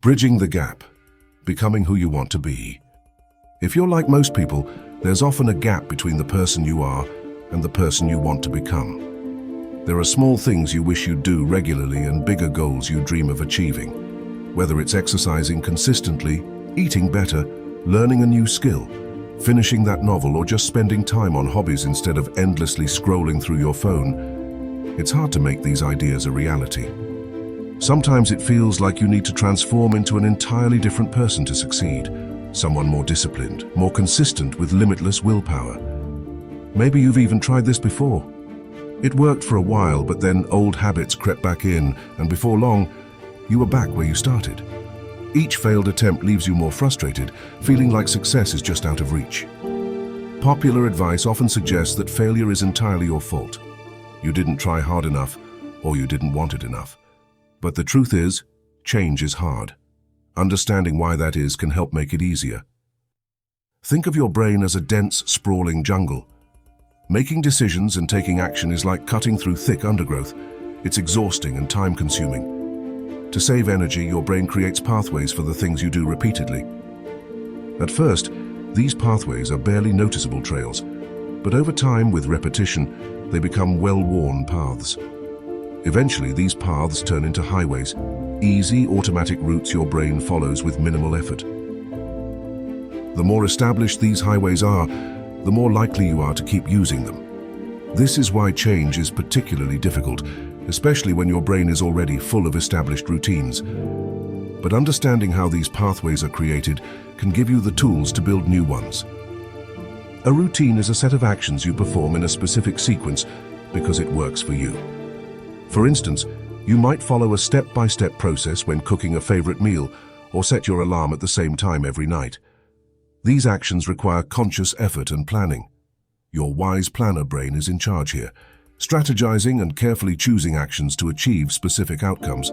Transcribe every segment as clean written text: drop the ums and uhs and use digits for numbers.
Bridging the gap, becoming who you want to be. If you're like most people, there's often a gap between the person you are and the person you want to become. There are small things you wish you'd do regularly and bigger goals you dream of achieving. Whether it's exercising consistently, eating better, learning a new skill, finishing that novel, or just spending time on hobbies instead of endlessly scrolling through your phone, it's hard to make these ideas a reality. Sometimes it feels like you need to transform into an entirely different person to succeed, someone more disciplined, more consistent with limitless willpower. Maybe you've even tried this before. It worked for a while, but then old habits crept back in, and before long, you were back where you started. Each failed attempt leaves you more frustrated, feeling like success is just out of reach. Popular advice often suggests that failure is entirely your fault. You didn't try hard enough, or you didn't want it enough. But the truth is, change is hard. Understanding why that is can help make it easier. Think of your brain as a dense, sprawling jungle. Making decisions and taking action is like cutting through thick undergrowth. It's exhausting and time-consuming. To save energy, your brain creates pathways for the things you do repeatedly. At first, these pathways are barely noticeable trails, but over time, with repetition, they become well-worn paths. Eventually, these paths turn into highways, easy, automatic routes your brain follows with minimal effort. The more established these highways are, the more likely you are to keep using them. This is why change is particularly difficult, especially when your brain is already full of established routines. But understanding how these pathways are created can give you the tools to build new ones. A routine is a set of actions you perform in a specific sequence because it works for you. For instance, you might follow a step-by-step process when cooking a favorite meal or set your alarm at the same time every night. These actions require conscious effort and planning. Your wise planner brain is in charge here, strategizing and carefully choosing actions to achieve specific outcomes.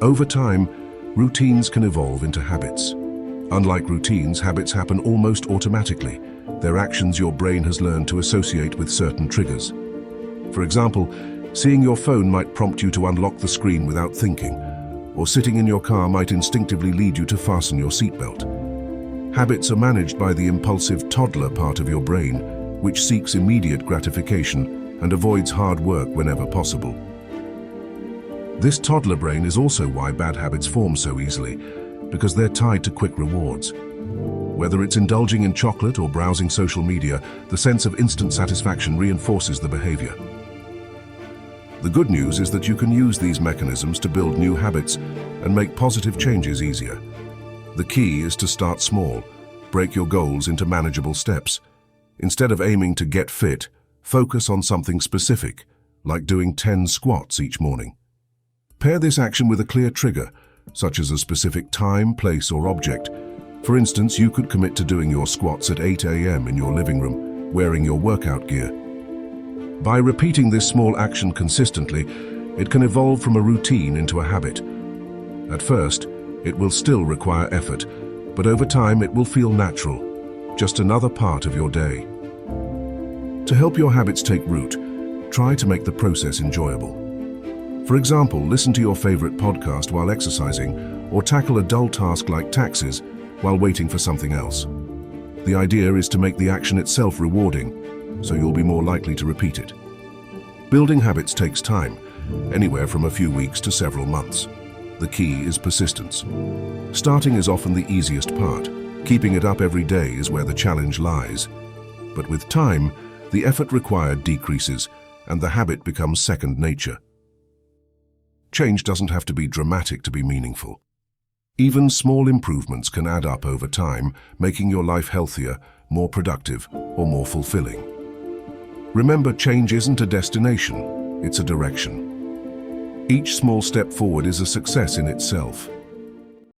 Over time, routines can evolve into habits. Unlike routines, habits happen almost automatically. They're actions your brain has learned to associate with certain triggers. For example, seeing your phone might prompt you to unlock the screen without thinking, or sitting in your car might instinctively lead you to fasten your seatbelt. Habits are managed by the impulsive toddler part of your brain, which seeks immediate gratification and avoids hard work whenever possible. This toddler brain is also why bad habits form so easily, because they're tied to quick rewards. Whether it's indulging in chocolate or browsing social media, the sense of instant satisfaction reinforces the behavior. The good news is that you can use these mechanisms to build new habits and make positive changes easier. The key is to start small, break your goals into manageable steps. Instead of aiming to get fit, focus on something specific, like doing 10 squats each morning. Pair this action with a clear trigger, such as a specific time, place, or object. For instance, you could commit to doing your squats at 8 a.m. in your living room, wearing your workout gear. By repeating this small action consistently, it can evolve from a routine into a habit. At first, it will still require effort, but over time it will feel natural, just another part of your day. To help your habits take root, try to make the process enjoyable. For example, listen to your favorite podcast while exercising, or tackle a dull task like taxes while waiting for something else. The idea is to make the action itself rewarding, so you'll be more likely to repeat it. Building habits takes time, anywhere from a few weeks to several months. The key is persistence. Starting is often the easiest part. Keeping it up every day is where the challenge lies. But with time, the effort required decreases, and the habit becomes second nature. Change doesn't have to be dramatic to be meaningful. Even small improvements can add up over time, making your life healthier, more productive, or more fulfilling. Remember, change isn't a destination, it's a direction. Each small step forward is a success in itself.